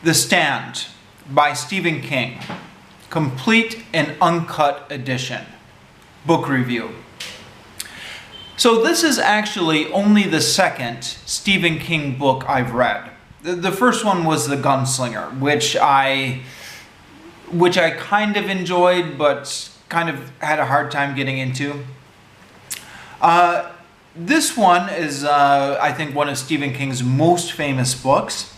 The Stand by Stephen King, complete and uncut edition, book review. So this is actually only the second Stephen King book I've read. The first one was The Gunslinger, which I kind of enjoyed, but kind of had a hard time getting into. This one is, I think, one of Stephen King's most famous books.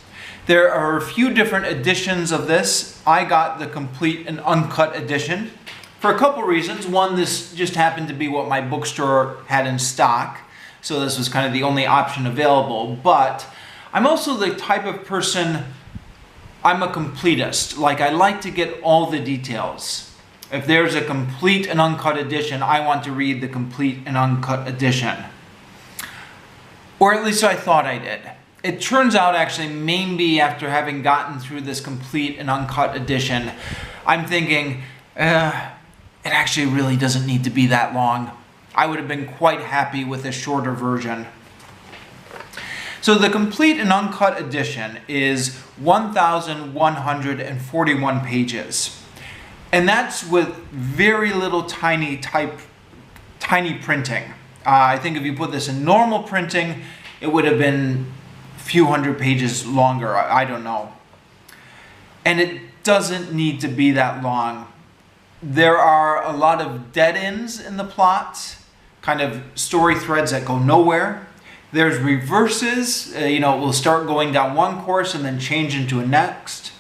There are a few different editions of this. I got the complete and uncut edition for a couple reasons. One, this just happened to be what my bookstore had in stock, so this was kind of the only option available. But I'm also the type of person, I'm a completist. Like, I like to get all the details. If there's a complete and uncut edition, I want to read the complete and uncut edition. Or at least I thought I did. It turns out, actually, maybe after having gotten through this complete and uncut edition, I'm thinking, it actually really doesn't need to be that long. I would have been quite happy with a shorter version. So the complete and uncut edition is 1,141 pages. And that's with very little tiny printing. I think if you put this in normal printing, it would have been few hundred pages longer, I don't know. And it doesn't need to be that long. There are a lot of dead ends in the plot, kind of story threads that go nowhere. There's reverses, we'll start going down one course and then change into a next.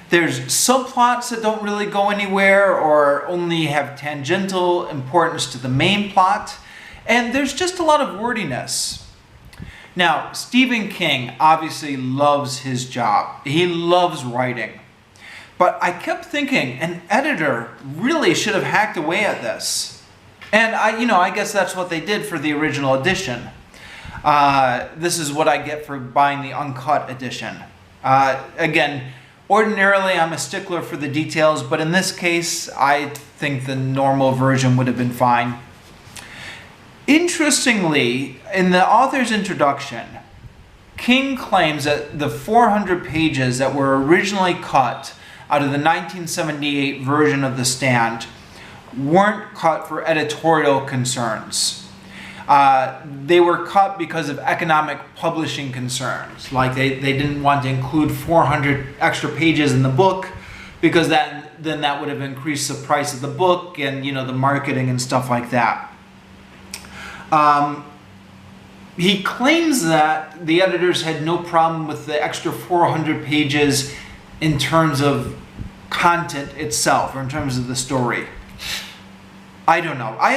There's subplots that don't really go anywhere or only have tangential importance to the main plot. And there's just a lot of wordiness. Now, Stephen King obviously loves his job. He loves writing. But I kept thinking an editor really should have hacked away at this. And I guess that's what they did for the original edition. This is what I get for buying the uncut edition. Again, ordinarily I'm a stickler for the details, but in this case, I think the normal version would have been fine. Interestingly, in the author's introduction, King claims that the 400 pages that were originally cut out of the 1978 version of The Stand weren't cut for editorial concerns. They were cut because of economic publishing concerns. Like they didn't want to include 400 extra pages in the book because then that would have increased the price of the book and the marketing and stuff like that. He claims that the editors had no problem with the extra 400 pages in terms of content itself or in terms of the story. I don't know. I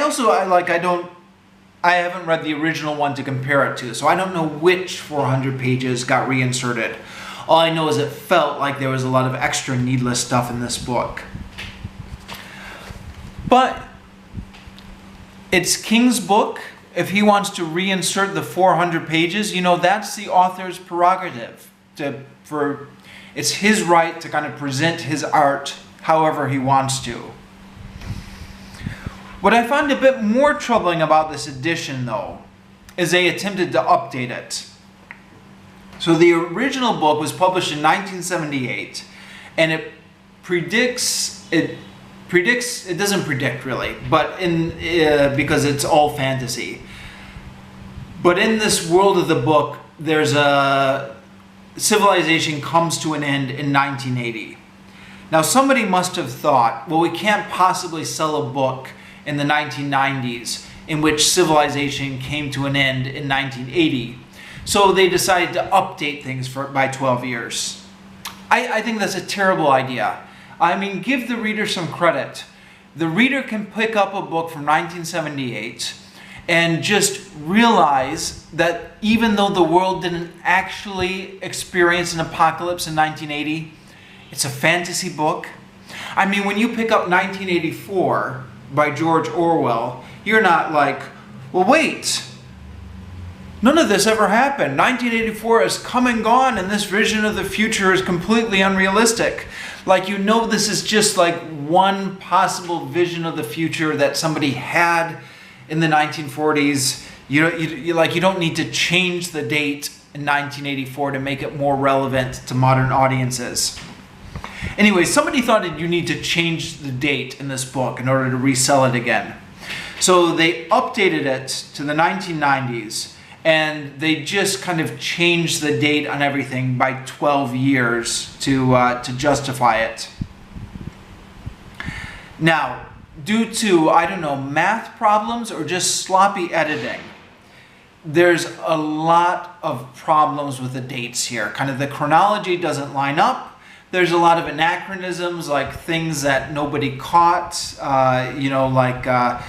haven't read the original one to compare it to, so I don't know which 400 pages got reinserted. All I know is it felt like there was a lot of extra needless stuff in this book. But it's King's book. If he wants to reinsert the 400 pages, that's the author's prerogative. It's his right to kind of present his art however he wants to. What I find a bit more troubling about this edition, though, is they attempted to update it. So the original book was published in 1978, and it doesn't predict really, but because it's all fantasy. But in this world of the book, there's a civilization comes to an end in 1980. Now somebody must have thought, well, we can't possibly sell a book in the 1990s in which civilization came to an end in 1980. So they decided to update things by 12 years. I think that's a terrible idea. I mean, give the reader some credit. The reader can pick up a book from 1978 and just realize that even though the world didn't actually experience an apocalypse in 1980, it's a fantasy book. I mean, when you pick up 1984 by George Orwell, you're not like, well, wait, none of this ever happened. 1984 is come and gone, and this vision of the future is completely unrealistic. Like, this is just like one possible vision of the future that somebody had in the 1940s. You don't need to change the date in 1984 to make it more relevant to modern audiences. Anyway, somebody thought that you need to change the date in this book in order to resell it again. So they updated it to the 1990s, and they just kind of changed the date on everything by 12 years to justify it. Now, due to, I don't know, math problems or just sloppy editing, there's a lot of problems with the dates here. Kind of the chronology doesn't line up. There's a lot of anachronisms, like things that nobody caught, like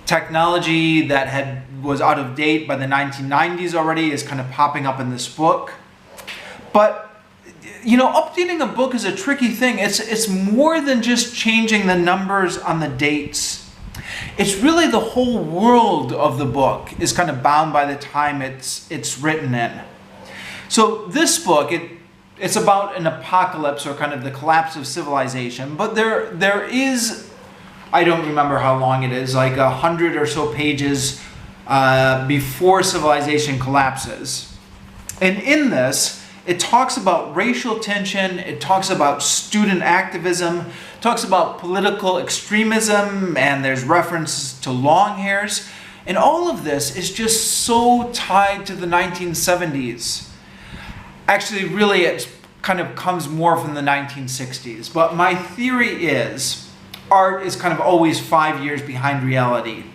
technology that was out of date by the 1990s already is kind of popping up in this book. But, updating a book is a tricky thing. It's more than just changing the numbers on the dates. It's really the whole world of the book is kind of bound by the time it's written in. So this book, it's about an apocalypse or kind of the collapse of civilization, but there is, I don't remember how long it is, like 100 or so pages before civilization collapses. And in this, it talks about racial tension, it talks about student activism, it talks about political extremism, and there's references to long hairs. And all of this is just so tied to the 1970s. Actually, really, it kind of comes more from the 1960s. But my theory is art is kind of always 5 years behind reality,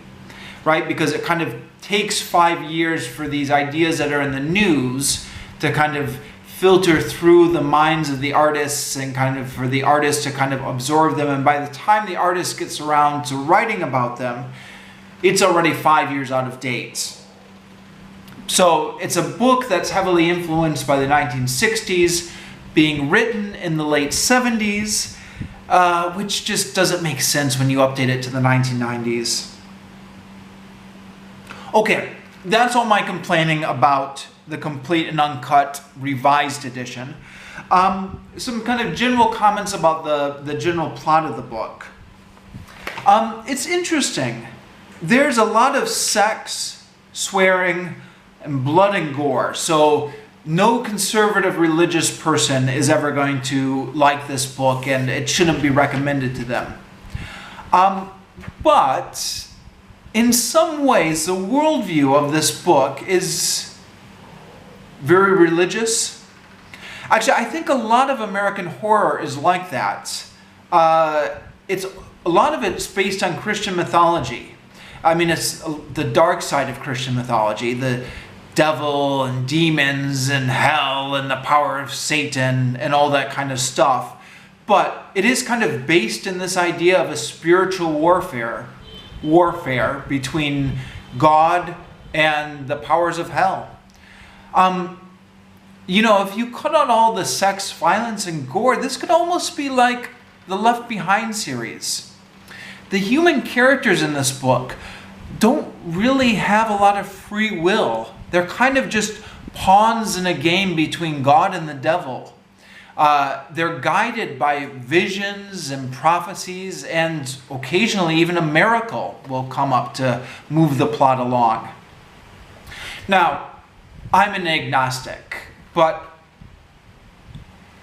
right? Because it kind of takes 5 years for these ideas that are in the news to kind of filter through the minds of the artists and kind of for the artists to kind of absorb them. And by the time the artist gets around to writing about them, it's already 5 years out of date. So it's a book that's heavily influenced by the 1960s, being written in the late 70s, which just doesn't make sense when you update it to the 1990s. Okay, that's all my complaining about the complete and uncut revised edition. Some kind of general comments about the general plot of the book. It's interesting. There's a lot of sex, swearing, and blood and gore. So no conservative religious person is ever going to like this book, and it shouldn't be recommended to them. But in some ways, the worldview of this book is very religious. Actually, I think a lot of American horror is like that. A lot of it's based on Christian mythology. I mean, it's the dark side of Christian mythology, the devil and demons and hell and the power of Satan and all that kind of stuff. But it is kind of based in this idea of a spiritual warfare between God and the powers of hell. If you cut out all the sex, violence, and gore, this could almost be like the Left Behind series. The human characters in this book don't really have a lot of free will. They're kind of just pawns in a game between God and the devil. They're guided by visions and prophecies, and occasionally even a miracle will come up to move the plot along. Now, I'm an agnostic, but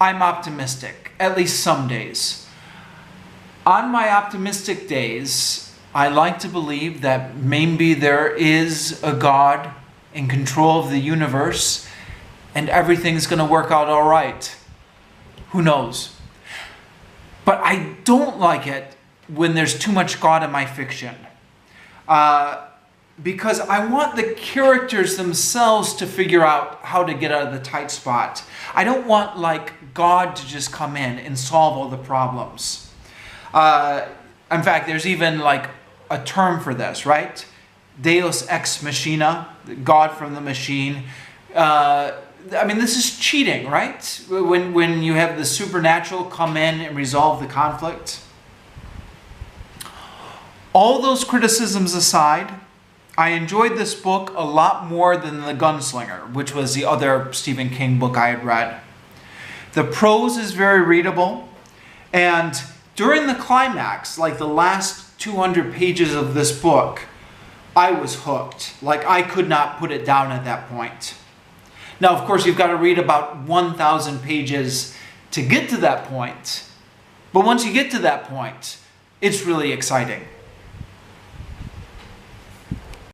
I'm optimistic, at least some days. On my optimistic days, I like to believe that maybe there is a God in control of the universe and everything's going to work out all right. Who knows? But I don't like it when there's too much God in my fiction. Because I want the characters themselves to figure out how to get out of the tight spot. I don't want, God to just come in and solve all the problems. In fact, there's even, a term for this, right? Deus ex machina, God from the machine. This is cheating, right? When you have the supernatural come in and resolve the conflict. All those criticisms aside, I enjoyed this book a lot more than The Gunslinger, which was the other Stephen King book I had read. The prose is very readable, and during the climax, the last 200 pages of this book, I was hooked. I could not put it down at that point. Now, of course, you've got to read about 1,000 pages to get to that point. But once you get to that point, it's really exciting.